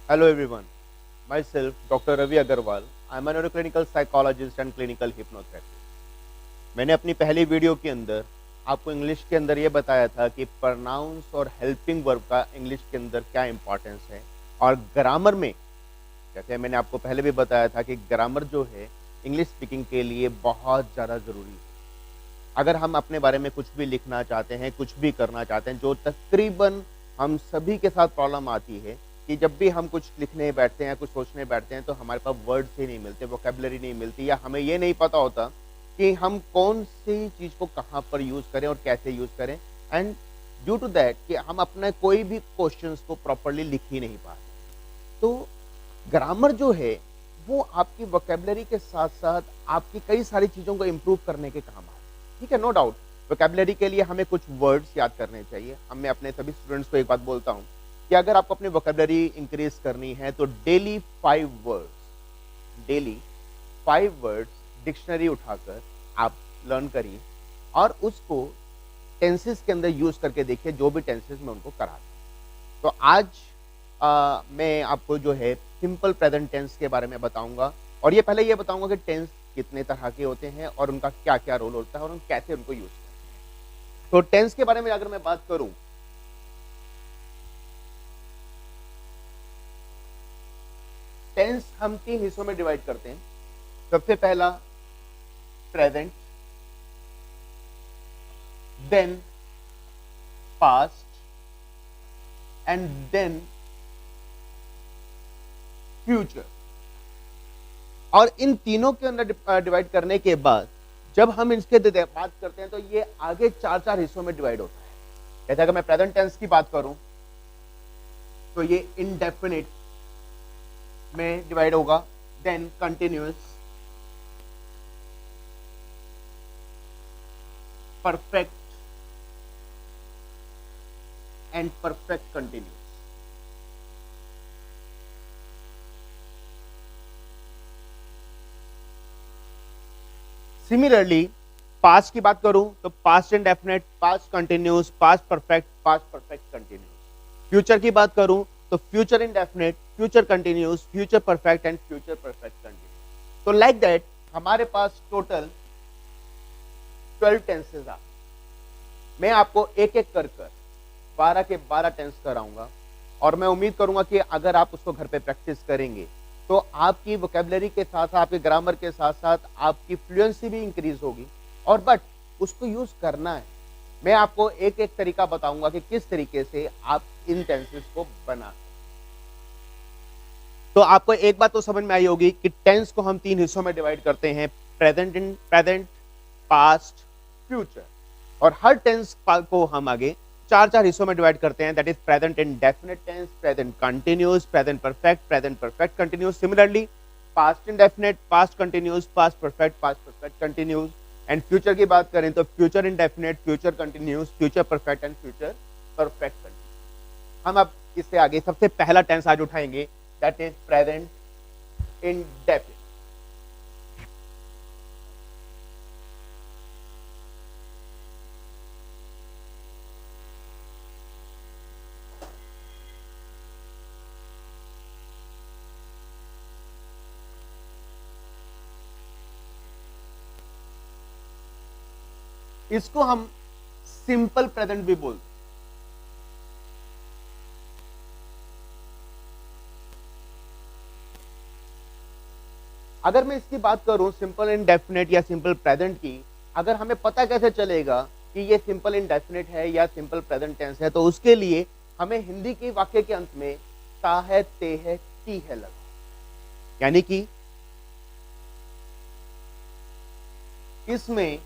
Hello everyone, myself Dr. Ravi Agarwal. I am a neuroclinical psychologist and clinical hypnotherapist. मैंने अपनी पहली video के अंदर आपको इंग्लिश के अंदर ये बताया था कि प्रोनाउंस और हेल्पिंग वर्ब का इंग्लिश के अंदर क्या इंपॉर्टेंस है और ग्रामर में जैसे मैंने आपको पहले भी बताया था कि ग्रामर जो है इंग्लिश स्पीकिंग के लिए बहुत ज़्यादा ज़रूरी है। अगर हम अपने बारे में कुछ भी लिखना चाहते हैं, कुछ भी करना चाहते हैं, जो तकरीबन हम सभी के साथ प्रॉब्लम आती है कि जब भी हम कुछ लिखने बैठते हैं, कुछ सोचने बैठते हैं, तो हमारे पास वर्ड्स ही नहीं मिलते, वोकैब्युलरी नहीं मिलती या हमें ये नहीं पता होता कि हम कौन-सी चीज़ को कहाँ पर यूज़ करें और कैसे यूज़ करें एंड ड्यू टू दैट कि हम अपने कोई भी क्वेश्चंस को प्रॉपर्ली लिख ही नहीं पाते। तो ग्रामर जो है, वो आपकी वोकैब्युलरी के साथ-साथ आपकी कई सारी चीज़ों को इम्प्रूव करने के काम आता है। ठीक है, नो डाउट वोकैब्युलरी के लिए हमें कुछ वर्ड्स याद करने चाहिए। अब मैं अपने सभी स्टूडेंट्स को एक बात बोलता हूँ कि अगर आपको अपनी वोकैब्युलरी इंक्रीज़ करनी है तो डेली 5 वर्ड्स डिक्शनरी उठाकर आप लर्न करिए और उसको टेंसेस के अंदर यूज़ करके देखिए, जो भी टेंसेस मैं उनको कराता हूँ। तो आज मैं आपको जो है सिंपल प्रेजेंट टेंस के बारे में बताऊँगा और ये पहले ये बताऊँगा कि टेंस कितने तरह के होते हैं और उनका क्या-क्या रोल होता है और हम कैसे उनको यूज़ करते हैं। तो टेंस के बारे में अगर मैं बात करूँ, टेंस हम 3 हिस्सों में डिवाइड करते हैं। सबसे पहला present, then past and then future. और इन तीनों के अंदर डिवाइड करने के बाद जब हम इसके बात करते हैं तो ये आगे 4-4 हिस्सों में डिवाइड होता है। जैसे अगर मैं प्रेजेंट टेंस की बात करूं तो ये इंडेफिनिट में डिवाइड होगा, then continuous, perfect and perfect continuous. Similarly past की बात करूं तो past indefinite, past continuous, past perfect continuous. Future की बात करूं तो future indefinite, future continuous, future perfect and future perfect continuous. तो लाइक दैट हमारे पास टोटल 12 टेंसेस आ। मैं आपको एक-एक कर 12 के 12 टेंस कराऊंगा और मैं उम्मीद करूंगा कि अगर आप उसको घर पे प्रैक्टिस करेंगे तो आपकी वोकैब्युलरी के साथ-साथ, आपके ग्रामर के साथ-साथ आपकी फ्लुएंसी भी इंक्रीज होगी और बट उसको यूज़ करना है। मैं आपको एक-एक तरीका बताऊंगा कि किस तरीके से आप इन टेंसेस को बना। तो आपको एक बात तो समझ में आई होगी कि टेंस को हम 3 हिस्सों में डिवाइड करते हैं, प्रेजेंट, पास्ट, फ्यूचर। और हर टेंस को हम आगे 4-4 हिस्सों में डिवाइड करते हैं, that is present indefinite tense, present continuous, present perfect continuous. Similarly past indefinite, past continuous, past perfect continuous. And future की बात करें तो future indefinite, future continuous, future perfect and future perfect continuous. हम अब इससे आगे सबसे पहला टेंस आज उठाएंगे, दैट इज प्रेजेंट इंडेफिनिट। इसको हम सिंपल प्रेजेंट भी बोलते हैं। अगर मैं इसकी बात करूं सिंपल इंडेफिनिट या सिंपल प्रेजेंट की, अगर हमें पता कैसे चलेगा कि ये सिंपल इंडेफिनिट है या सिंपल प्रेजेंट टेंस है, तो उसके लिए हमें हिंदी के वाक्य के अंत में ता है, ते है, टी है लगा, यानी कि इसमें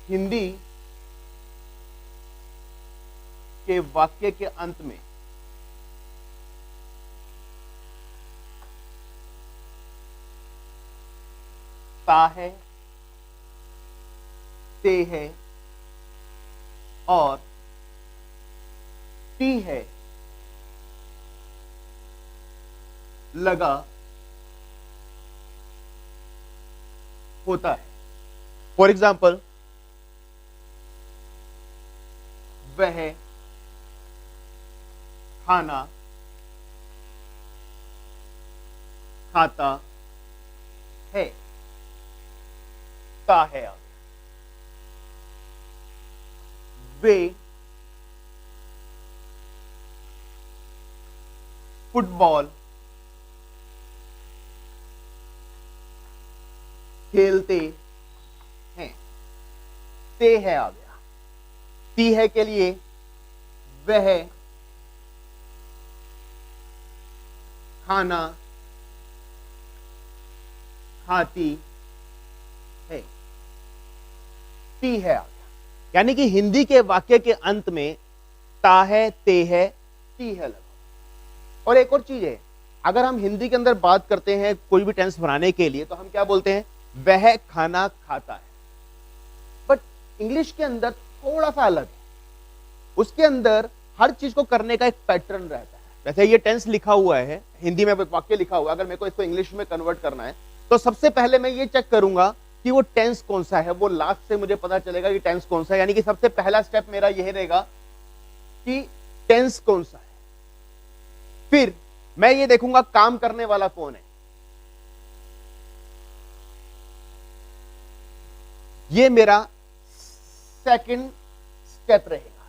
हिंदी के वाक्य के अंत में ता है, ते है और टी है लगा होता है। फॉर एग्जाम्पल, वह खाना खाता है, ता है। वे फुटबॉल खेलते हैं, ते है आ गया। ती है के लिए वह खाना खाती है, ती है आ गया। यानी कि हिंदी के वाक्य के अंत में ता है, ते है, ती है लगा। और एक और चीज है, अगर हम हिंदी के अंदर बात करते हैं कोई भी टेंस बनाने के लिए तो हम क्या बोलते हैं, वह खाना खाता है। बट इंग्लिश के अंदर थोड़ा सा अलग है, उसके अंदर हर चीज को करने का एक पैटर्न रहता है। वैसे ये टेंस लिखा हुआ है, हिंदी में वाक्य लिखा हुआ है, अगर मेरे को इसको इंग्लिश में कन्वर्ट करना है तो सबसे पहले मैं ये चेक करूंगा कि वो टेंस कौन सा है, वो लास्ट से मुझे पता चलेगा कि टेंस कौन सा है। यानी कि सबसे पहला स्टेप मेरा यह रहेगा कि टेंस कौन सा है। फिर मैं ये देखूंगा काम करने वाला कौन है। ये मेरा सेकंड स्टेप रहेगा।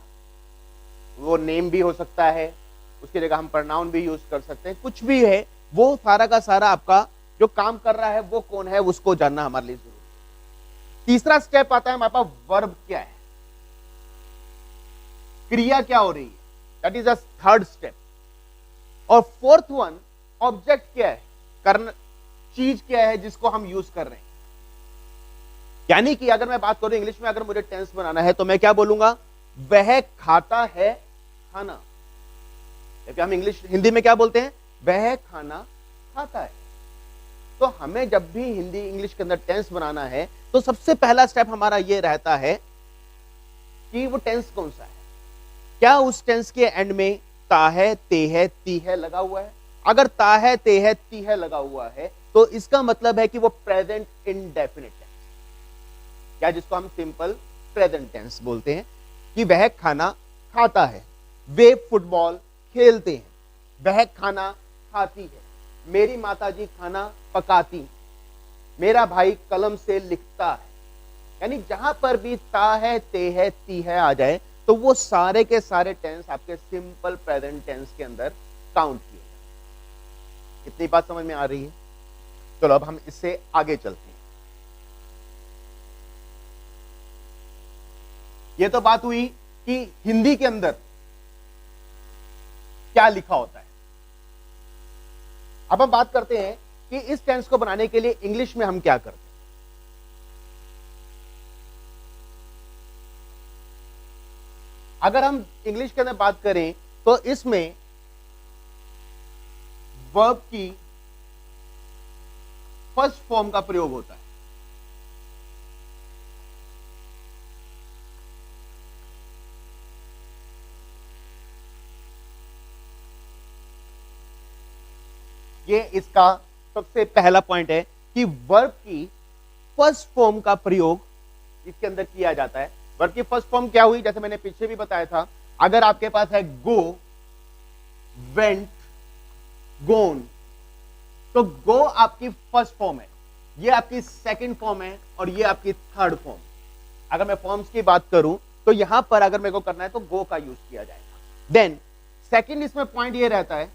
वो नेम भी हो सकता है, उसकी जगह हम प्रोनाउन भी यूज कर सकते हैं, कुछ भी है, वो सारा का सारा आपका जो काम कर रहा है वो कौन है उसको जानना हमारे लिए जरूरी है। तीसरा स्टेप आता है हमारे पास, वर्ब क्या है, क्रिया क्या हो रही है, that is the third step. और फोर्थ वन, ऑब्जेक्ट क्या है, करना चीज क्या है जिसको हम यूज कर रहे हैं। यानी कि अगर मैं बात करूं इंग्लिश में, अगर मुझे टेंस बनाना है तो मैं क्या बोलूंगा, वह खाता है खाना। हम इंग्लिश हिंदी में क्या बोलते हैं, वह खाना खाता है। तो हमें जब भी हिंदी इंग्लिश के अंदर टेंस बनाना है तो सबसे पहला स्टेप हमारा यह रहता है कि वो टेंस कौन सा है। क्या उस टेंस के एंड में ता है, ते है, ती है लगा हुआ है। अगर ता है, ते है, ती है लगा हुआ है तो इसका मतलब है कि वो प्रेजेंट इंडेफिनिट टेंस, या जिसको हम सिंपल प्रेजेंट टेंस बोलते हैं, कि वह खाना खाता है, वे फुटबॉल खेलते हैं, वह खाना खाती है, मेरी माताजी खाना पकाती, मेरा भाई कलम से लिखता है। यानी जहां पर भी ता है, ते है, ती है आ जाए तो वो सारे के सारे टेंस आपके सिंपल प्रेजेंट टेंस के अंदर काउंट किए जाए। इतनी बात समझ में आ रही है? चलो अब हम इससे आगे चलते हैं। ये तो बात हुई कि हिंदी के अंदर क्या लिखा होता है। अब हम बात करते हैं कि इस टेंस को बनाने के लिए इंग्लिश में हम क्या करते हैं। अगर हम इंग्लिश के अंदर बात करें तो इसमें वर्ब की फर्स्ट फॉर्म का प्रयोग होता है। ये इसका सबसे पहला पॉइंट है कि वर्ब की फर्स्ट फॉर्म का प्रयोग इसके अंदर किया जाता है। वर्ब की फर्स्ट फॉर्म क्या हुई, जैसे मैंने पीछे भी बताया था, अगर आपके पास है गो, वेंट, गोन, तो गो आपकी फर्स्ट फॉर्म है, ये आपकी सेकंड फॉर्म है और ये आपकी थर्ड फॉर्म। अगर मैं फॉर्म्स की बात करूं तो यहां पर अगर मेरे को करना है तो गो का यूज किया जाएगा। देन सेकंड इसमें पॉइंट ये रहता है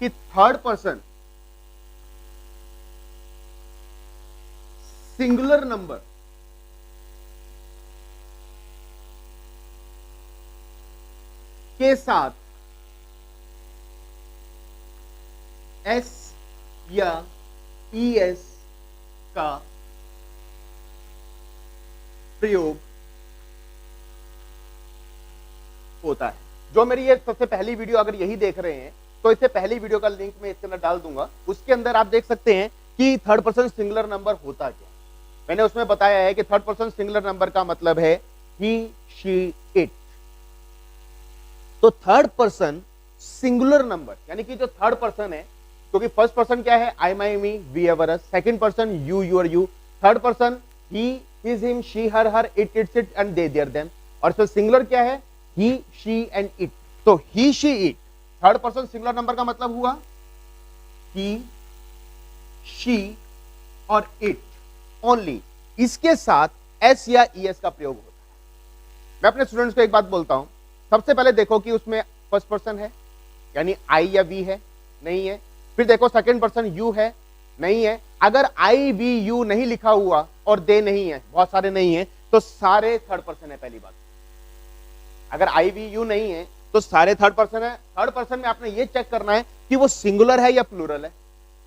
कि थर्ड पर्सन सिंगुलर नंबर के साथ एस या ईएस का प्रयोग होता है। जो मेरी ये सबसे पहली वीडियो अगर यही देख रहे हैं तो इससे पहली वीडियो का लिंक मैं इसके अंदर डाल दूंगा, उसके अंदर आप देख सकते हैं कि थर्ड पर्सन सिंगुलर नंबर होता क्या। मैंने उसमें बताया है कि थर्ड पर्सन सिंगुलर नंबर का मतलब है ही, शी, इट। तो थर्ड पर्सन सिंगुलर नंबर यानी कि जो थर्ड पर्सन है, क्योंकि फर्स्ट पर्सन क्या है, I, my, me, we, our, us, second person you, your, you, third person he, his, him, she, her, her, it, its, it and they, their, them. और singular क्या है, he, she and it. तो he, she, it third person singular number का मतलब हुआ he, she और it only, इसके साथ एस या ईएस का प्रयोग होता है। मैं अपने स्टूडेंट्स को एक बात बोलता हूं, सबसे पहले देखो कि उसमें फर्स्ट पर्सन है यानी आई या वी है, नहीं है। फिर देखो सेकंड पर्सन यू है, नहीं है। अगर आई वी यू नहीं लिखा हुआ और दे नहीं है, बहुत सारे नहीं है, तो सारे थर्ड पर्सन है। पहली बात, अगर आई वी यू नहीं है तो सारे थर्ड पर्सन है। थर्ड पर्सन में आपने ये चेक करना है कि वो सिंगुलर है या प्लूरल है।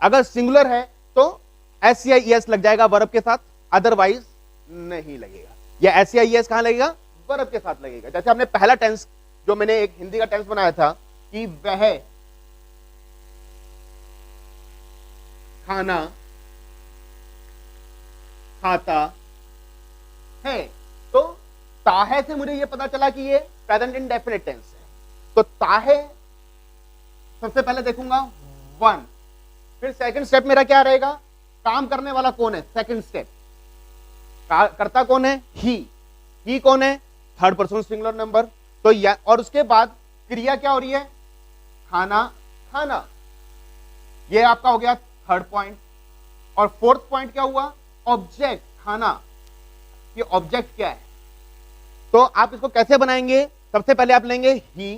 अगर सिंगुलर है तो एस या ईएस लग जाएगा वर्ब के साथ, अदरवाइज नहीं लगेगा। या एस या ईएस कहां लगेगा? वर्ब के साथ लगेगा। जैसे हमने पहला टेंस जो मैंने एक हिंदी का टेंस बनाया था कि वह खाना खाता है, तो ताहे से मुझे यह पता चला कि ये प्रेजेंट इंडेफिनिट टेंस है। तो ताहे सबसे पहले देखूंगा वन, फिर सेकंड स्टेप मेरा क्या रहेगा? काम करने वाला कौन है? सेकंड स्टेप करता कौन है? ही कौन है? Third person singular number. तो या और उसके बाद क्रिया क्या हो रही है? खाना खाना, ये आपका हो गया थर्ड पॉइंट। और फोर्थ पॉइंट क्या हुआ? ऑब्जेक्ट खाना, ये ऑब्जेक्ट क्या है? तो आप इसको कैसे बनाएंगे? सबसे पहले आप लेंगे ही,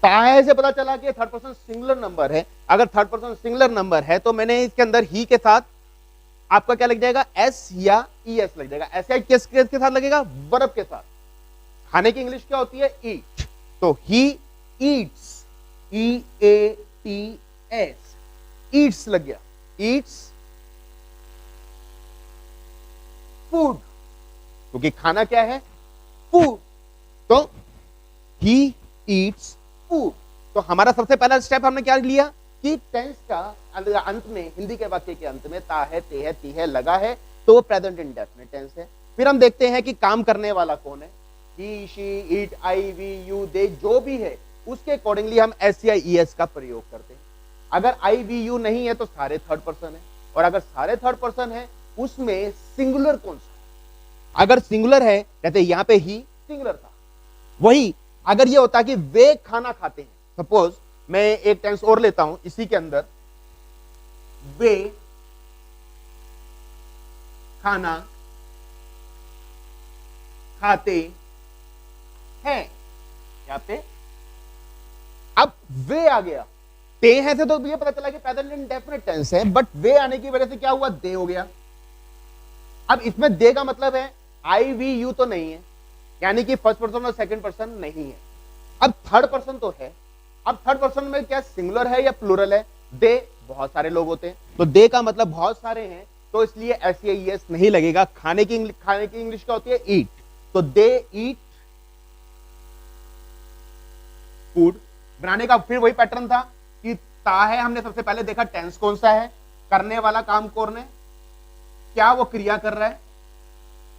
ताहे से पता चला कि थर्ड पर्सन सिंगुलर नंबर है। अगर थर्ड पर्सन सिंगुलर नंबर है तो मैंने इसके अंदर ही के साथ आपका क्या लग जाएगा? एस या ईएस लग जाएगा। एस या किसके साथ लगेगा? वर्ब के साथ। खाने की इंग्लिश क्या होती है? ईट। तो he eats, E A T S, Yeats लग गया। ईट्स फूड, क्योंकि खाना क्या है? फूड। तो ही ईट्स फूड। तो हमारा सबसे पहला स्टेप हमने क्या लिया कि टेंस का अंत में, हिंदी के वाक्य के अंत में ता है, ते है, ती है लगा है, तो वो प्रेजेंट इंडेफिनिट टेंस है। फिर हम देखते हैं कि काम करने वाला कौन है? He, she, it, I, we, you, they, जो भी है उसके अकॉर्डिंगली हम एस या ईएस का प्रयोग करते हैं। अगर आई वी यू नहीं है तो सारे थर्ड पर्सन है, और अगर सारे थर्ड पर्सन है उसमें सिंगुलर कौन सा है? अगर सिंगुलर है, जैसे यहां पे ही सिंगुलर था, वही अगर ये होता कि वे खाना खाते हैं, सपोज मैं एक टेंस और लेता हूं इसी के अंदर, वे खाना खाते हैं, यहां पे अब वे आ गया। ते है से तो ये पता चला कि प्रेजेंट इंडेफिनिट टेंस है, बट वे आने की वजह से क्या हुआ? दे हो गया। अब इसमें दे का मतलब है आई वी यू तो नहीं है, यानी कि फर्स्ट पर्सन और सेकंड पर्सन नहीं है। अब थर्ड पर्सन तो है। अब थर्ड पर्सन में क्या सिंगुलर है या प्लूरल है? दे, बहुत सारे लोग होते हैं, तो दे का मतलब बहुत सारे हैं, तो इसलिए एस या ईएस नहीं लगेगा। खाने की इंग्लिश क्या होती है? ईट। तो दे ईट फूड। बनाने का फिर वही पैटर्न था कि ता है, हमने सबसे पहले देखा टेंस कौन सा है, करने वाला काम कौन है, क्या वो क्रिया कर रहा है,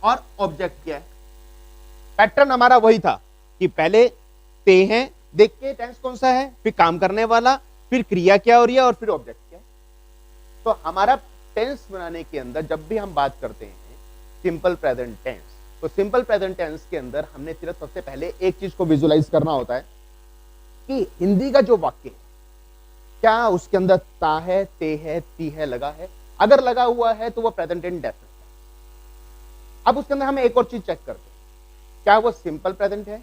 और ऑब्जेक्ट क्या है। पैटर्न हमारा वही था कि पहले ते हैं, देख के टेंस कौन सा है, फिर काम करने वाला, फिर क्रिया क्या हो रही है, और फिर ऑब्जेक्ट क्या है। तो हमारा टेंस बनाने के अंदर जब भी हम बात करते हैं सिंपल प्रेजेंट टेंस, तो सिंपल प्रेजेंट टेंस के अंदर हमने सिर्फ सबसे पहले एक चीज को विजुलाइज करना होता है कि हिंदी का जो वाक्य है क्या उसके अंदर ता है, ते है, ती है लगा है। अगर लगा हुआ है तो वो प्रेजेंट इंडेफिनिट है। अब उसके अंदर हम एक और चीज चेक करते हैं, क्या वो सिंपल प्रेजेंट है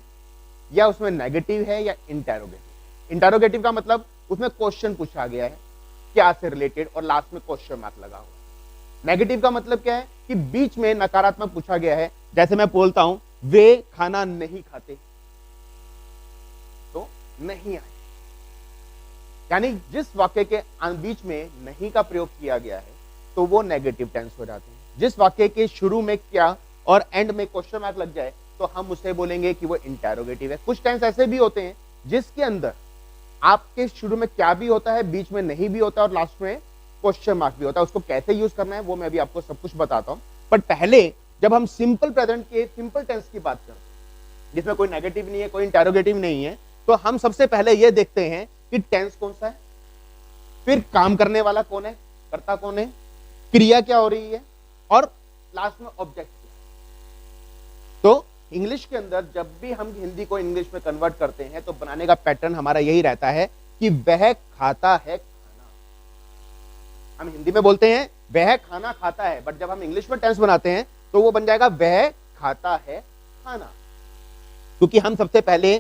या उसमें नेगेटिव है या इंटेरोगेटिव। इंटेरोगेटिव का मतलब उसमें क्वेश्चन पूछा गया है क्या से रिलेटेड, और लास्ट में क्वेश्चन मार्क लगा हुआ है। नेगेटिव का मतलब क्या है कि बीच में नकारात्मक पूछा गया है। जैसे मैं बोलता हूं वे खाना नहीं खाते, तो नहीं आए, यानी जिस वाक्य के बीच में नहीं का प्रयोग किया गया है तो वो नेगेटिव टेंस हो जाते हैं। जिस वाक्य के शुरू में क्या और एंड में क्वेश्चन मार्क लग जाए तो हम उसे बोलेंगे कि वो इंटेरोगेटिव है। कुछ टेंस ऐसे भी होते हैं जिसके अंदर आपके शुरू में क्या भी होता है, बीच में नहीं भी होता है, और लास्ट में क्वेश्चन मार्क भी होता है। उसको कैसे यूज करना है वो मैं भी आपको सब कुछ बताता हूं। बट पहले जब हम सिंपल प्रेजेंट के सिंपल टेंस की बात करते हैं जिसमें कोई नेगेटिव नहीं है, कोई इंटेरोगेटिव नहीं है, तो हम सबसे पहले ये देखते हैं कि टेंस कौन सा है, फिर काम करने वाला कौन है, कर्ता कौन है, क्रिया क्या हो रही है, और लास्ट में ऑब्जेक्ट क्या है। तो इंग्लिश के अंदर जब भी हम हिंदी को इंग्लिश में कन्वर्ट करते हैं तो बनाने का पैटर्न हमारा यही रहता है कि वह खाता है खाना। हम हिंदी में बोलते हैं वह खाना खाता है, बट जब हम इंग्लिश में टेंस बनाते हैं तो वो बन जाएगा वह खाता है खाना, क्योंकि हम सबसे पहले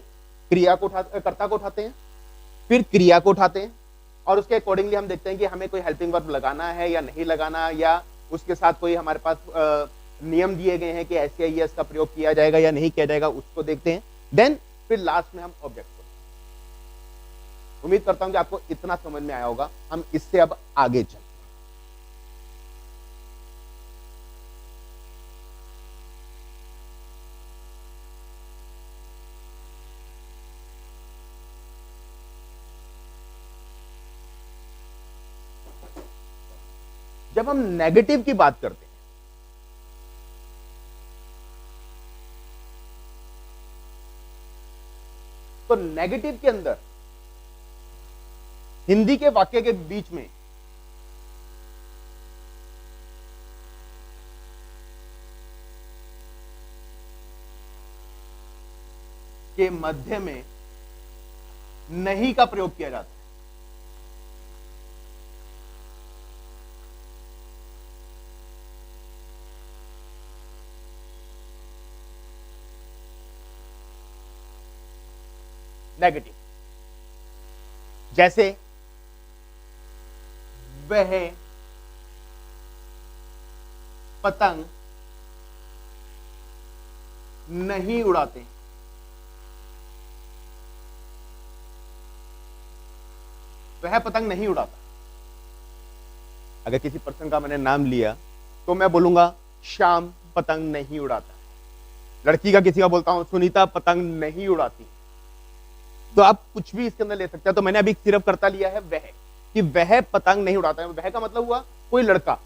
क्रिया को कर्ता को उठाते हैं, फिर क्रिया को उठाते हैं, और उसके अकॉर्डिंगली हम देखते हैं कि हमें कोई हेल्पिंग वर्ब लगाना है या नहीं लगाना, या उसके साथ कोई हमारे पास नियम दिए गए हैं कि ऐसे एस का प्रयोग किया जाएगा या नहीं किया जाएगा, उसको देखते हैं। देन फिर लास्ट में हम ऑब्जेक्ट को। उम्मीद करता हूं कि आपको इतना समझ में आया होगा। हम इससे अब आगे चलते हैं। जब हम नेगेटिव की बात करते हैं तो नेगेटिव के अंदर हिंदी के वाक्य के बीच में के मध्य में नहीं का प्रयोग किया जाता है। नेगेटिव, जैसे वह पतंग नहीं उड़ाते। वह पतंग नहीं उड़ाता। अगर किसी पर्सन का मैंने नाम लिया तो मैं बोलूंगा श्याम पतंग नहीं उड़ाता। लड़की का किसी का बोलता हूं सुनीता पतंग नहीं उड़ाती। तो आप कुछ भी इसके अंदर ले सकते हैं। तो मैंने अभी सिर्फ करता लिया है वह, कि वह पतंग नहीं उड़ाता है। वह का मतलब हुआ कोई लड़का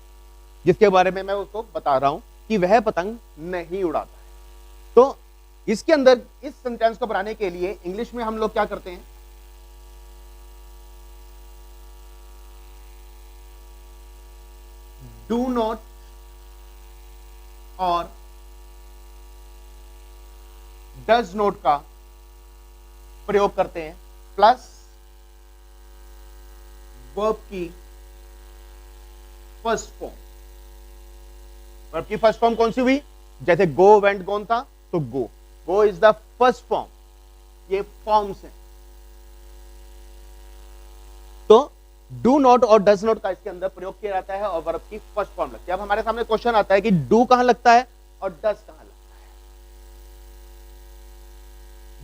जिसके बारे में मैं उसको बता रहा हूं कि वह पतंग नहीं उड़ाता है। तो इसके अंदर इस सेंटेंस को बनाने के लिए इंग्लिश में हम लोग क्या करते हैं, डू नॉट और डज नॉट का प्रयोग करते हैं, प्लस वर्ब की फर्स्ट फॉर्म। वर्ब की फर्स्ट फॉर्म कौन सी हुई? जैसे गो, वेंट, गोन था तो गो, गो इज द फर्स्ट फॉर्म। ये फॉर्म्स हैं। तो डू नॉट और डज नॉट का इसके अंदर प्रयोग किया जाता है और वर्ब की फर्स्ट फॉर्म लगती है। अब हमारे सामने क्वेश्चन आता है कि डू कहां लगता है और डज कहां लगता है।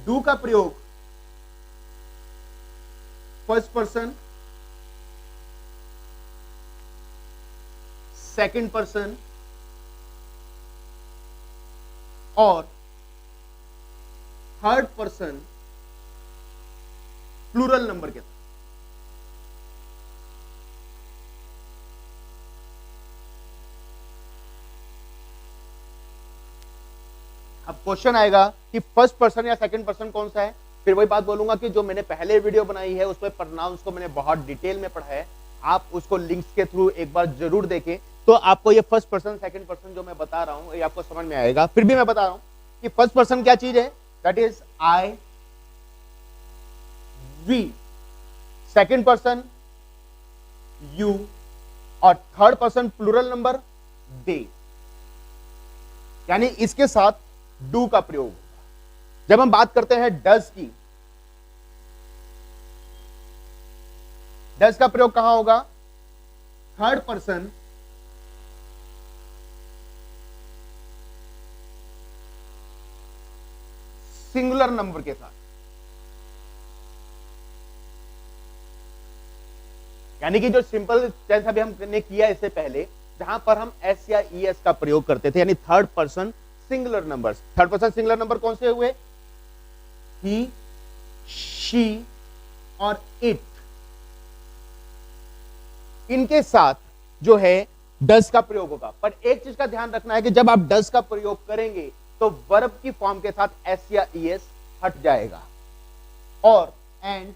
डू का प्रयोग फर्स्ट पर्सन, सेकंड पर्सन और थर्ड पर्सन प्लूरल नंबर के साथ। अब क्वेश्चन आएगा कि फर्स्ट पर्सन या सेकंड पर्सन कौन सा है। फिर वही बात बोलूंगा कि जो मैंने पहले वीडियो बनाई है उसमें प्रोनाउंस को मैंने बहुत डिटेल में पढ़ा है। आप उसको लिंक्स के थ्रू एक बार जरूर देखें, तो आपको ये फर्स्ट पर्सन सेकंड पर्सन जो मैं बता रहा हूं ये आपको समझ में आएगा। फिर भी मैं बता रहा हूं कि फर्स्ट पर्सन क्या चीज है, that is I, we, second person you और third person plural number they. यानी इसके साथ डू का प्रयोग होगा। जब हम बात करते हैं डज की, डज का प्रयोग कहां होगा? थर्ड पर्सन सिंगुलर नंबर के साथ। यानी कि जो सिंपल टेंस अभी हमने किया इससे पहले, जहां पर हम एस या ई एस का प्रयोग करते थे, यानी third person singular numbers. Third person singular number कौन से हुए? ही, शी और इट। इनके साथ जो है डज का प्रयोग होगा। पर एक चीज का ध्यान रखना है कि जब आप डज का प्रयोग करेंगे तो वर्ब की फॉर्म के साथ एस या ई एस हट जाएगा और एंड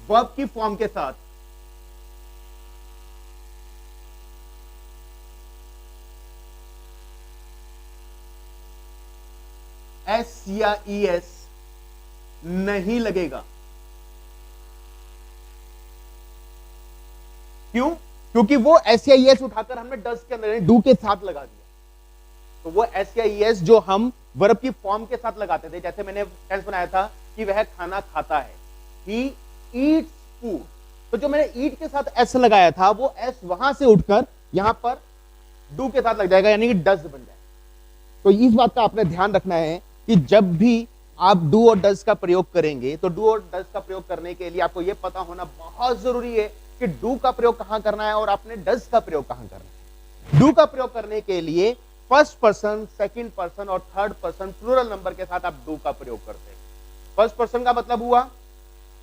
वर्ब की फॉर्म के साथ एस या ई एस नहीं लगेगा। क्यों? क्योंकि वो एस या ई एस उठाकर हमने डस के अंदर डू के साथ लगा दिया। तो वो एस या ई एस जो हम वर्ब की फॉर्म के साथ लगाते थे, जैसे मैंने टेंस बनाया था कि वह खाना खाता है, ही ईट्स फूड, तो जो मैंने ईट के साथ एस लगाया था वो एस वहां से उठकर यहां पर डू के साथ लग जाएगा, यानी कि डज बन जाएगा। तो इस बात का आपने ध्यान रखना है कि जब भी आप डू और डज का प्रयोग करेंगे तो डू और डज का प्रयोग करने के लिए आपको यह पता होना बहुत जरूरी है कि डू का प्रयोग कहां करना है और आपने डज का प्रयोग कहां करना है। डू का प्रयोग करने के लिए फर्स्ट पर्सन, सेकंड पर्सन और थर्ड पर्सन प्लूरल नंबर के साथ आप डू का प्रयोग करते हैं। फर्स्ट पर्सन का मतलब हुआ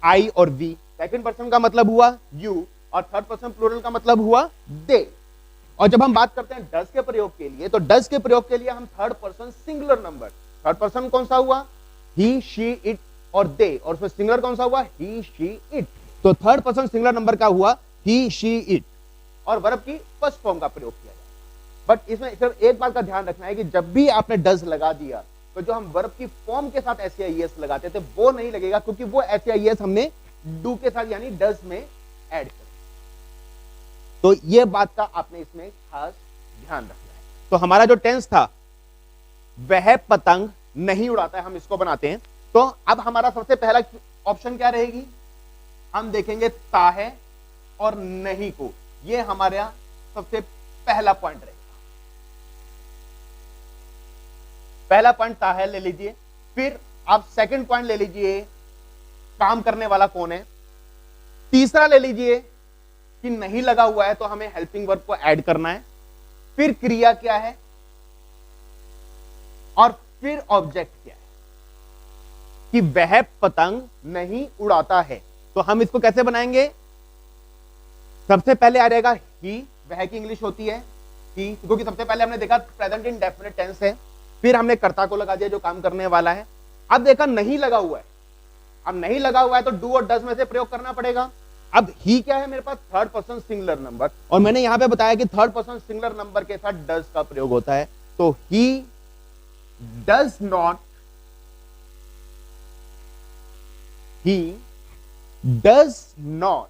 आई और वी, सेकंड पर्सन का मतलब हुआ यू, और थर्ड पर्सन प्लूरल का मतलब हुआ दे। और जब हम बात करते हैं डज के प्रयोग के लिए, तो डज के प्रयोग के लिए हम third person singular number, third person कौन सा हुआ, ही, शी, इट और दे, और फिर सिंगुलर कौन सा हुआ, ही, शी, इट। तो थर्ड पर्सन सिंगुलर नंबर का हुआ ही, शी, इट, और वर्ब की फर्स्ट फॉर्म का प्रयोग किया जाए। बट इसमें सिर्फ एक बात का ध्यान रखना है कि जब भी आपने डज लगा दिया तो जो हम वर्ब की फॉर्म के साथ एस या ई एस लगाते थे वो नहीं लगेगा, क्योंकि वो एस या ई एस हमने डू के साथ यानी डज में ऐड कर। तो ये बात का आपने इसमें खास ध्यान रखना है। तो हमारा जो टेंस था वह पतंग नहीं उड़ाता है, हम इसको बनाते हैं। तो अब हमारा सबसे पहला ऑप्शन क्या रहेगी, हम देखेंगे ता है और नहीं को, ये हमारा सबसे पहला पॉइंट रहेगा। पहला पॉइंट ता है ले लीजिए, फिर आप सेकंड पॉइंट ले लीजिए काम करने वाला कौन है, तीसरा ले लीजिए कि नहीं लगा हुआ है तो हमें हेल्पिंग वर्ब को ऐड करना है, फिर क्रिया क्या है और फिर ऑब्जेक्ट क्या है कि वह पतंग नहीं उड़ाता है। तो हम इसको कैसे बनाएंगे, सबसे पहले आ जाएगा ही, वह की इंग्लिश होती है ही, क्योंकि सबसे पहले हमने देखा प्रेजेंट इंडेफिनिट टेंस है, फिर हमने कर्ता को लगा दिया जो काम करने वाला है। अब देखा नहीं लगा हुआ है, अब नहीं लगा हुआ है तो डू और डज में से प्रयोग करना पड़ेगा। अब ही क्या है मेरे पास, थर्ड पर्सन सिंगुलर नंबर, और मैंने यहां पे बताया कि थर्ड पर्सन सिंगुलर नंबर के साथ डज का प्रयोग होता है। तो he does not, he does not,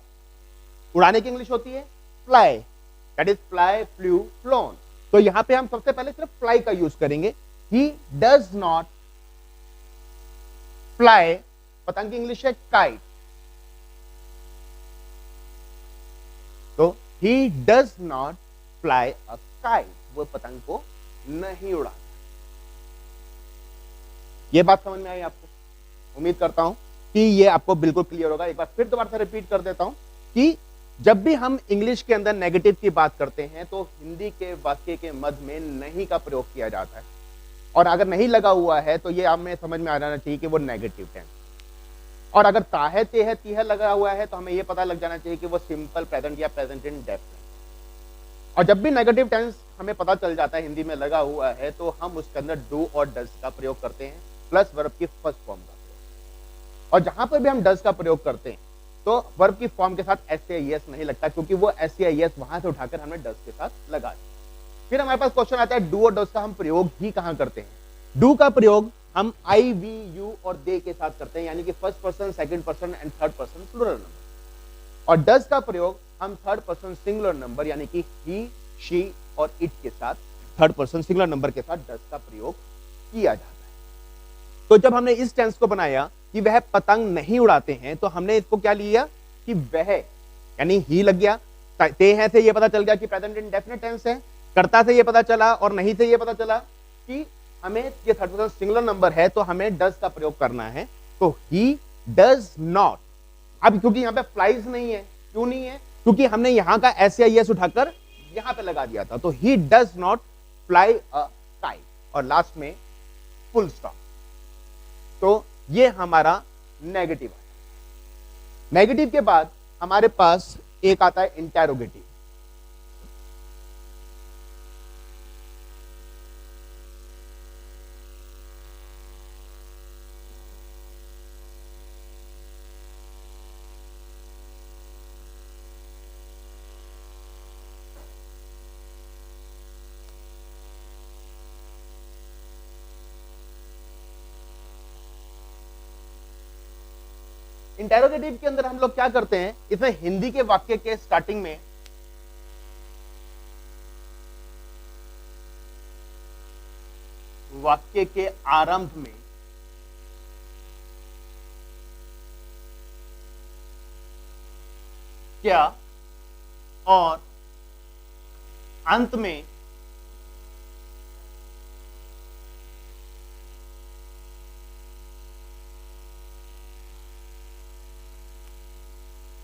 उड़ाने की इंग्लिश होती है fly, that is fly, flu, phloem. तो यहां पे हम सबसे पहले सिर्फ फ्लाई का यूज करेंगे। ही डज नॉट फ्लाई, पतंग की इंग्लिश है काइट, तो he does not fly a kite, वो पतंग को नहीं उड़ाता। ये बात समझ में आई आपको? उम्मीद करता हूं कि ये आपको बिल्कुल क्लियर होगा। एक बार फिर दोबारा से रिपीट कर देता हूं कि जब भी हम इंग्लिश के अंदर नेगेटिव की बात करते हैं तो हिंदी के वाक्य के मध्य में नहीं का प्रयोग किया जाता है, और अगर नहीं लगा हुआ है तो ये हमें समझ में आ जाना चाहिए कि वो नेगेटिव टेंस, और अगर ताहे ते है ती है लगा हुआ है तो हमें ये पता लग जाना चाहिए कि वो सिंपल प्रेजेंट या प्रेजेंट इंडेफिनिट। और जब भी नेगेटिव टेंस हमें पता चल जाता है हिंदी में लगा हुआ है तो हम उसके अंदर डू और डज का प्रयोग करते हैं प्लस वर्ब की फर्स्ट फॉर्म का प्रयोग। और जहां पर भी हम डज का प्रयोग करते हैं तो वर्ब की फॉर्म के साथ एस या ई एस नहीं लगता, क्योंकि वो एस या ई एस वहां से उठाकर हमने डज के साथ लगा दिया। फिर हमारे पास क्वेश्चन आता है डू और डज का हम प्रयोग ही कहां करते हैं। डू का प्रयोग हम आई, वी, यू और दे के साथ करते हैं, यानी कि first person, second person and third person plural number. और डज का प्रयोग हम थर्ड पर्सन सिंगुलर नंबर यानी कि ही, शी और इट के साथ, थर्ड पर्सन सिंगुलर नंबर के साथ डज का प्रयोग किया जाता है। तो जब हमने इस टेंस को बनाया कि वह पतंग नहीं उड़ाते हैं, तो हमने इसको क्या लिया कि वह यानी ही लग गया, ते है से ये पता चल गया कि प्रेजेंट इंडेफिनिट टेंस है, कर्ता से ये पता चला और नहीं से ये पता चला कि हमें ये थर्ड पर्सन सिंगुलर नंबर है तो हमें डज का प्रयोग करना है। तो ही डज नॉट, अब क्योंकि यहां पे फ्लाइज नहीं है, क्यों नहीं है, क्योंकि हमने यहां का एस या एस उठाकर यहां पे लगा दिया था। तो he does not fly a kite, और लास्ट में फुल स्टॉप। तो ये हमारा नेगेटिव है। नेगेटिव के बाद हमारे पास एक आता है इंटेरोगेटिव। इंटेरोगेटिव के अंदर हम लोग क्या करते हैं, इसमें हिंदी के वाक्य के स्टार्टिंग में वाक्य के आरंभ में क्या और अंत में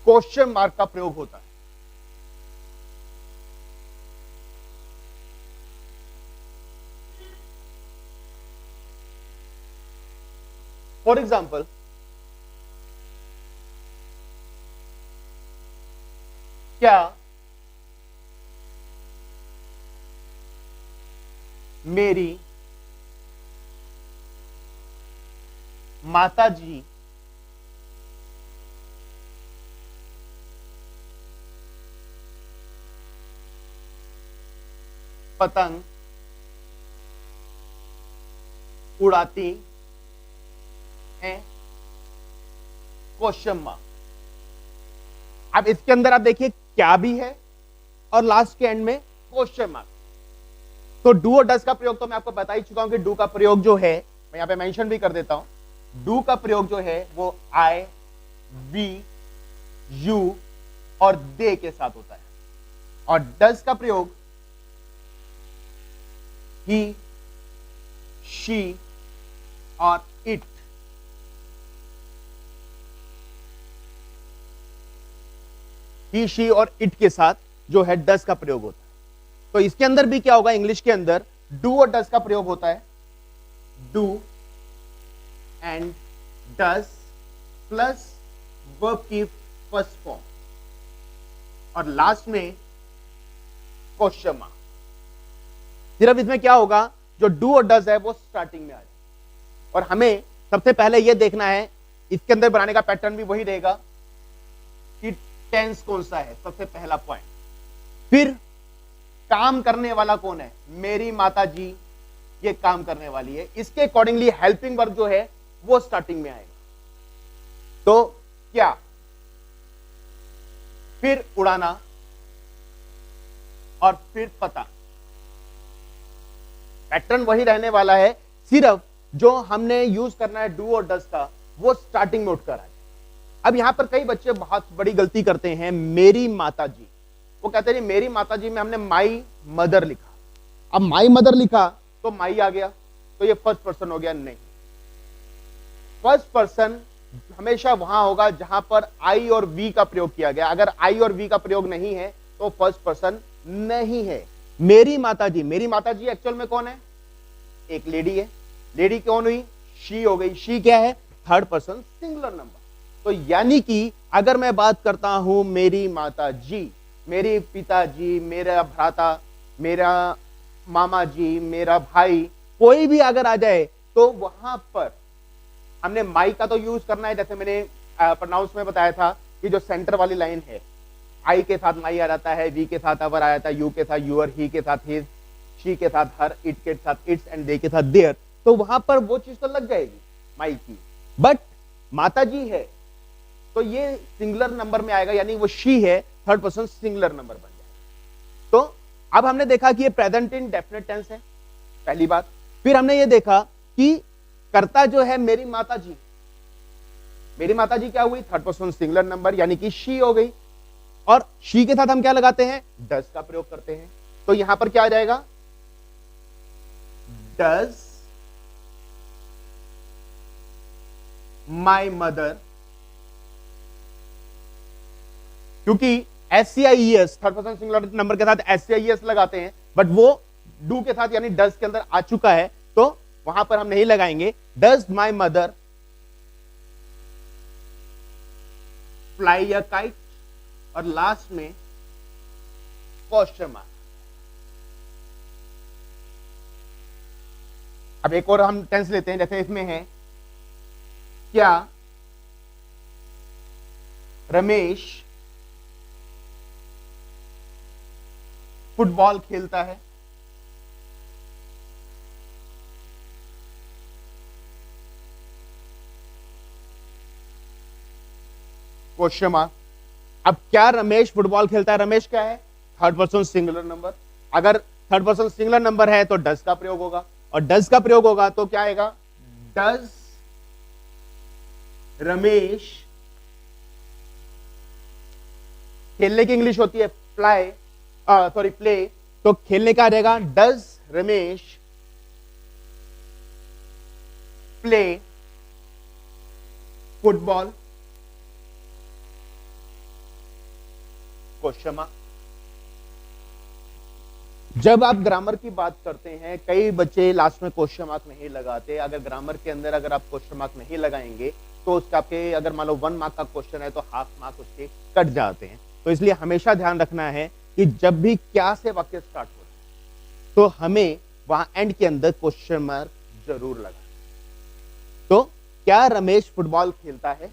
क्वेश्चन मार्क का प्रयोग होता है। फॉर एग्जाम्पल, क्या मेरी माताजी पतंग उड़ाती हैं? Question mark. अब इसके अंदर आप देखिए क्या भी है और लास्ट के एंड में क्वेश्चन मार्क। तो डू और डज का प्रयोग तो मैं आपको बता ही चुका हूं कि डू का प्रयोग जो है, मैं यहां पे मेंशन भी कर देता हूं, डू का प्रयोग जो है वो आई, वी, यू और दे के साथ होता है, और डज का प्रयोग ही, शी और इट। ही, शी और इट के साथ जो है डज का प्रयोग होता है। तो इसके अंदर भी क्या होगा, इंग्लिश के अंदर डू और डज का प्रयोग होता है। Do and does plus verb की फर्स्ट फॉर्म और लास्ट में क्वेश्चन मार्क। सिर्फ इसमें क्या होगा, जो डू और डज है वो स्टार्टिंग में आ जाए, और हमें सबसे पहले यह देखना है, इसके अंदर बनाने का पैटर्न भी वही रहेगा कि टेंस कौन सा है, सबसे पहला पॉइंट। फिर काम करने वाला कौन है, मेरी माताजी ये काम करने वाली है, इसके अकॉर्डिंगली हेल्पिंग वर्ब जो है वो स्टार्टिंग में आएगा। तो क्या, फिर उड़ाना और फिर पता। पैटर्न वही रहने वाला है, सिर्फ जो हमने यूज करना है डू और डज का वो स्टार्टिंग में उठकर आए। अब यहां पर कई बच्चे बहुत बड़ी गलती करते हैं, मेरी माताजी, वो कहते हैं मेरी माताजी में हमने माई मदर लिखा। अब माई मदर लिखा तो माई आ गया, तो ये फर्स्ट पर्सन हो गया। नहीं, फर्स्ट पर्सन हमेशा वहां होगा जहां पर आई और वी का प्रयोग किया गया। अगर आई और वी का प्रयोग नहीं है तो फर्स्ट पर्सन नहीं है। मेरी माताजी, मेरी माताजी एक्चुअल में कौन है, एक लेडी है। लेडी कौन हुई, शी हो गई। शी क्या है, थर्ड पर्सन सिंगुलर नंबर। तो यानी कि अगर मैं बात करता हूं मेरी माताजी, मेरे पिताजी, मेरा भ्राता, मेरा मामा जी, मेरा भाई, कोई भी अगर आ जाए तो वहां पर हमने माई का तो यूज करना है। जैसे मैंने प्रोनाउंस में बताया था कि जो सेंटर वाली लाइन है, आई के साथ माई आ जाता है, वी के साथ अवर आ जाता है, यू के साथ यूर, ही के साथ हिज, शी के साथ हर, इट के साथ इट्स एंड दे के साथ देयर। तो वहां पर वो चीज तो लग जाएगी माई की। बट माता जी है तो ये सिंगुलर नंबर में आएगा, यानी वो शी है, थर्ड पर्सन सिंगुलर नंबर बन जाएगा। तो अब हमने देखा कि ये प्रेजेंट इन डेफिनेट टेंस है, पहली बात। फिर हमने ये देखा कि कर्ता जो है मेरी माताजी, मेरी माताजी क्या हुई, थर्ड पर्सन सिंगुलर नंबर, यानी कि शी हो गई। और शी के साथ हम क्या लगाते हैं, डज का प्रयोग करते हैं। तो यहां पर क्या आ जाएगा, डज माई मदर, क्योंकि SCIES third person singular number के साथ SCIES लगाते हैं, बट वो डू के साथ यानी डज के अंदर आ चुका है, तो वहां पर हम नहीं लगाएंगे। Does my mother fly a kite, और लास्ट में क्वेश्चन मार्क। अब एक और हम टेंस लेते हैं, जैसे इसमें है क्या रमेश फुटबॉल खेलता है। Question mark. अब क्या रमेश फुटबॉल खेलता है? रमेश क्या है? Third person singular number. अगर थर्ड पर्सन सिंगुलर नंबर है तो डज का प्रयोग होगा, और डज का प्रयोग होगा तो क्या आएगा? डज रमेश, खेलने की इंग्लिश होती है प्ले, प्ले, तो खेलने का आ जाएगा does Ramesh play football, question mark. जब आप ग्रामर की बात करते हैं, कई बच्चे लास्ट में क्वेश्चन मार्क नहीं लगाते। अगर ग्रामर के अंदर अगर आप क्वेश्चन मार्क नहीं लगाएंगे तो उसका आपके, अगर मान लो 1 मार्क का क्वेश्चन है तो हाफ मार्क उसके कट जाते हैं। तो इसलिए हमेशा ध्यान रखना है कि जब भी क्या से वाक्य स्टार्ट हो रहा है तो हमें वहां एंड के अंदर क्वेश्चन मार्क जरूर लगाना। तो क्या रमेश फुटबॉल खेलता है?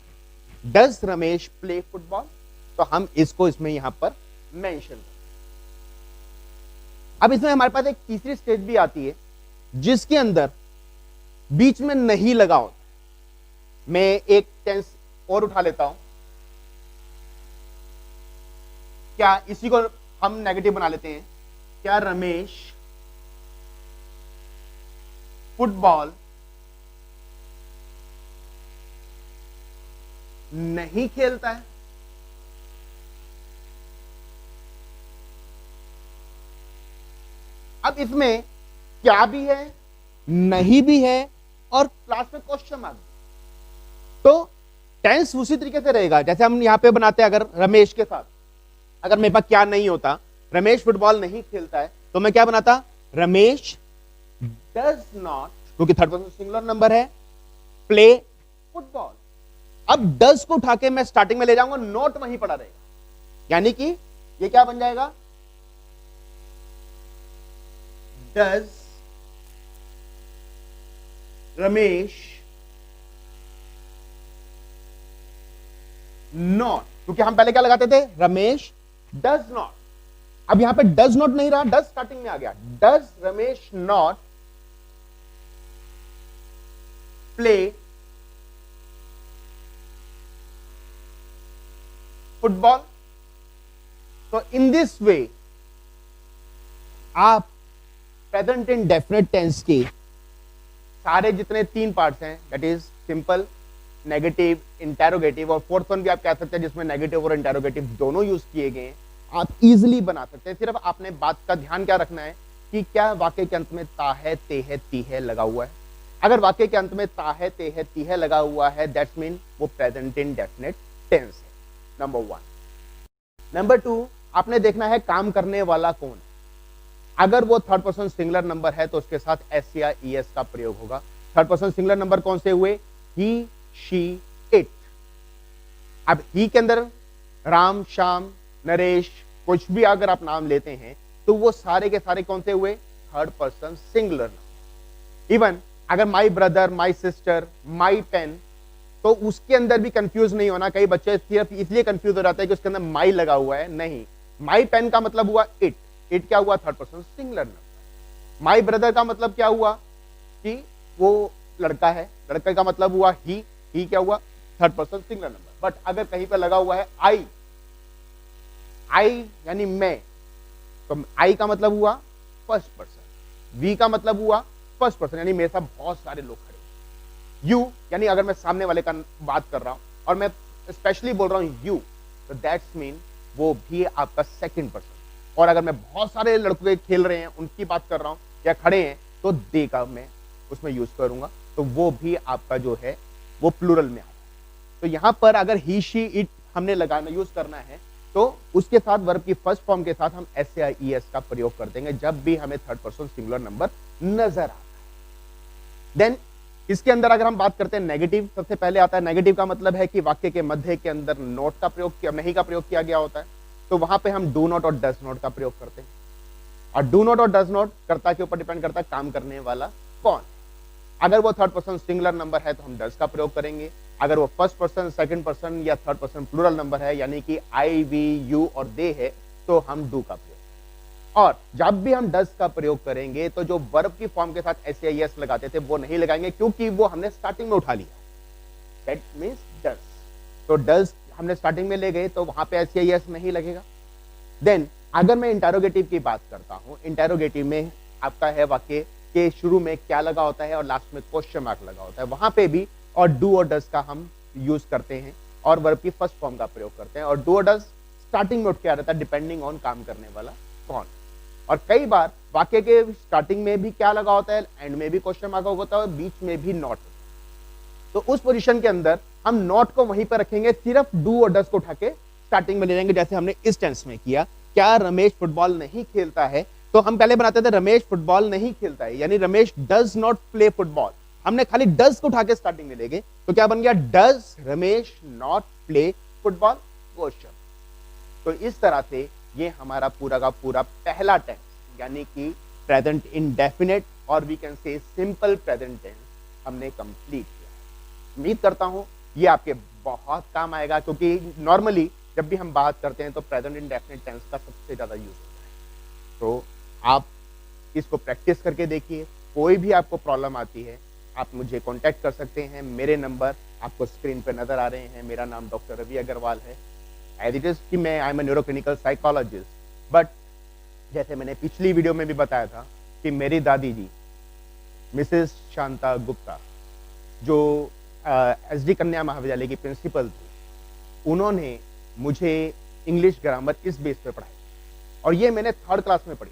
Does Ramesh play football? तो हम इसको इसमें यहां पर मेंशन करें। अब इसमें हमारे पास एक तीसरी स्टेज भी आती है जिसके अंदर बीच में नहीं लगा होता। मैं एक टेंस और उठा लेता हूं, क्या इसी को हम नेगेटिव बना लेते हैं? क्या रमेश फुटबॉल नहीं खेलता है? अब इसमें क्या भी है, नहीं भी है, और क्लास में क्वेश्चन मार्क। तो टेंस उसी तरीके से रहेगा जैसे हम यहां पे बनाते हैं। अगर रमेश के साथ अगर मेरे पास क्या नहीं होता, रमेश फुटबॉल नहीं खेलता है, तो मैं क्या बनाता? रमेश डज नॉट, क्योंकि थर्ड पर्सन सिंगुलर नंबर है, प्ले फुटबॉल। अब डज को उठा के मैं स्टार्टिंग में ले जाऊंगा, नोट वहीं पड़ा रहेगा, यानी कि ये क्या बन जाएगा? डज रमेश नॉट, क्योंकि हम पहले क्या लगाते थे? Ramesh does not. अब यहां पे डज नॉट नहीं रहा, डज स्टार्टिंग में आ गया। Does Ramesh not play football? तो इन दिस वे आप प्रेजेंट इंडेफिनिट टेंस के सारे जितने 3 पार्ट्स हैं, that is simple, negative, interrogative, और फोर्थ वन भी आप कह सकते हैं जिसमें नेगेटिव और इंटेरोगेटिव दोनों यूज किए गए हैं, आप इजीली बना सकते हैं। सिर्फ आपने बात का ध्यान क्या रखना है कि क्या वाक्य के अंत में ता है, ते है, ती है लगा हुआ है। अगर वाक्य के अंत में ता है, ते है, ती है लगा हुआ है, दैट्स मीन वो प्रेजेंट इंडेफिनिट टेंस है, नंबर 1। नंबर 2, आपने देखना है काम करने वाला कौन है। अगर वो थर्ड पर्सन सिंगुलर नंबर है तो उसके साथ एस या ईएस का प्रयोग होगा। थर्ड पर्सन सिंगुलर नंबर कौन से हुए? ही, शी, इट। अब ही के अंदर राम, श्याम, नरेश, कुछ भी अगर आप नाम लेते हैं तो वो सारे के सारे कौन से हुए? Third person singular number. Even अगर my brother, my sister, my pen, तो उसके अंदर भी कंफ्यूज नहीं होना। कई बच्चे सिर्फ इसलिए कंफ्यूज हो जाते हैं कि उसके अंदर माई लगा हुआ है, नहीं, माई पेन का मतलब हुआ इट, इट क्या हुआ? Third person singular number. My brother का मतलब क्या हुआ? कि वो लड़का है, लड़के का मतलब हुआ ही क्या हुआ? Third person singular number. But अगर कहीं पर लगा हुआ है आई, आई यानी मैं, तो आई का मतलब हुआ फर्स्ट पर्सन, वी का मतलब हुआ फर्स्ट पर्सन, यानी मेरे साथ बहुत सारे लोग खड़े। यू यानी अगर मैं सामने वाले का बात कर रहा हूं और मैं स्पेशली बोल रहा हूं यू, तो दैट्स मीन वो भी आपका सेकंड पर्सन। और अगर मैं बहुत सारे लड़के खेल रहे हैं उनकी बात कर रहा हूं या खड़े हैं, तो दे का मैं उसमें यूज करूंगा, तो वो भी आपका जो है वो प्लूरल में आता है। तो यहां पर अगर ही, शी, इट हमने लगाना यूज करना है तो उसके साथ वर्ब की फर्स्ट फॉर्म के साथ हम एस या ई एस का प्रयोग कर देंगे जब भी हमें थर्ड पर्सन सिंगुलर नंबर नजर आता है। देन इसके अंदर अगर हम बात करते हैं नेगेटिव, सबसे पहले आता है नेगेटिव का मतलब है कि वाक्य के मध्य के अंदर नोट का प्रयोग किया, नहीं का प्रयोग किया गया होता है, तो वहां पे हम डू नॉट और डज नॉट का प्रयोग करते हैं। और डू नॉट और डज नॉट कर्ता के ऊपर डिपेंड करता है काम करने वाला कौन। अगर वो थर्ड पर्सन सिंगुलर नंबर है तो हम डज का प्रयोग करेंगे। अगर वो फर्स्ट पर्सन, सेकंड पर्सन या थर्ड पर्सन प्लूरल नंबर है यानी कि आई, वी, यू और दे है, तो हम डू का प्रयोग। और जब भी हम डज का प्रयोग करेंगे तो जो वर्ब की फॉर्म के साथ एस या एस लगाते थे वो नहीं लगाएंगे, क्योंकि वो हमने स्टार्टिंग में उठा लिया, दैट मींस डज। तो डज हमने स्टार्टिंग में ले गए तो वहां पे SCIS नहीं लगेगा। देन अगर मैं इंटेरोगेटिव की बात करता हूँ, इंटेरोगेटिव में आपका है वाक्य के शुरू में क्या लगा होता है और लास्ट में क्वेश्चन मार्क लगा होता है, वहां पे भी और डू और डज का हम यूज करते हैं और वर्ब की फर्स्ट फॉर्म का प्रयोग करते हैं। और डू और डज स्टार्टिंग में क्या रहता है, डिपेंडिंग ऑन काम करने वाला कौन। और कई बार वाक्य के स्टार्टिंग में भी क्या लगा होता है, एंड में भी क्वेश्चन मार्क होता है और बीच में भी नॉट। तो उस पोजीशन के अंदर हम नॉट को वहीं पर रखेंगे, सिर्फ डू और डज को उठा के स्टार्टिंग में ले लेंगे, जैसे हमने इस टेंस में किया। क्या रमेश फुटबॉल नहीं खेलता है, तो हम पहले बनाते थे रमेश फुटबॉल नहीं खेलता है, यानी Ramesh does not play football. हमने खाली डज को उठा के स्टार्टिंग में ले गए, तो क्या बन गया, does Ramesh not play football question. तो इस तरह से ये हमारा पूरा का पूरा पहला टेंस यानी कि प्रेजेंट इंडेफिनिट और we can say simple present tense हमने कंप्लीट किया। उम्मीद करता हूं ये आपके बहुत काम आएगा, क्योंकि नॉर्मली जब भी हम बात करते हैं तो प्रेजेंट इंडेफिनिट टेंस का सबसे ज्यादा यूज होता है। तो आप इसको प्रैक्टिस करके देखिए। कोई भी आपको प्रॉब्लम आती है आप मुझे कांटेक्ट कर सकते हैं। मेरे नंबर आपको स्क्रीन पर नजर आ रहे हैं। मेरा नाम डॉक्टर रवि अग्रवाल है। एज इट इज कि मैं I am a neuroclinical psychologist, but जैसे मैंने पिछली वीडियो में भी बताया था कि मेरी दादी जी मिसेस शांता गुप्ता जो SD कन्या महाविद्यालय की प्रिंसिपल थी, उन्होंने मुझे इंग्लिश ग्रामर इस बेस पे पढ़ाई और ये मैंने 3rd क्लास में पढ़ी।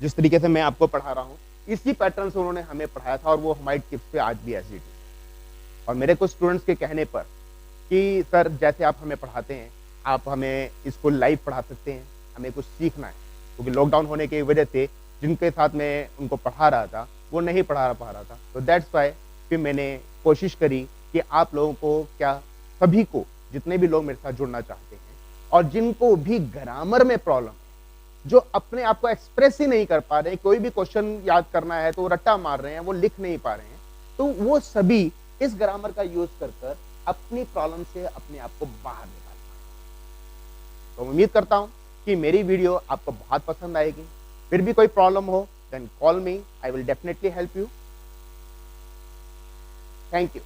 जिस तरीके से मैं आपको पढ़ा रहा हूँ इसी पैटर्न से उन्होंने हमें पढ़ाया था और वो हमारी टिप्स पे आज भी ऐसी थी। और मेरे कुछ स्टूडेंट्स के कहने पर कि सर जैसे आप हमें पढ़ाते हैं आप हमें इसको लाइव पढ़ा सकते हैं, हमें कुछ सीखना है, क्योंकि लॉकडाउन होने की वजह से जिनके साथ मैं उनको पढ़ा रहा था वो नहीं पढ़ा पा रहा था। तो दैट्स वाई फिर मैंने कोशिश करी कि आप लोगों को, क्या सभी को, जितने भी लोग मेरे साथ जुड़ना चाहते हैं और जिनको भी ग्रामर में प्रॉब्लम है, जो अपने आप को एक्सप्रेस ही नहीं कर पा रहे, कोई भी क्वेश्चन याद करना है तो वो रट्टा मार रहे हैं, वो लिख नहीं पा रहे हैं, तो वो सभी इस ग्रामर का यूज कर अपनी प्रॉब्लम से अपने आप को बाहर निकाल पाए। तो उम्मीद करता हूं कि मेरी वीडियो आपको बहुत पसंद आएगी। फिर भी कोई प्रॉब्लम हो then call me, I will definitely help you. Thank you.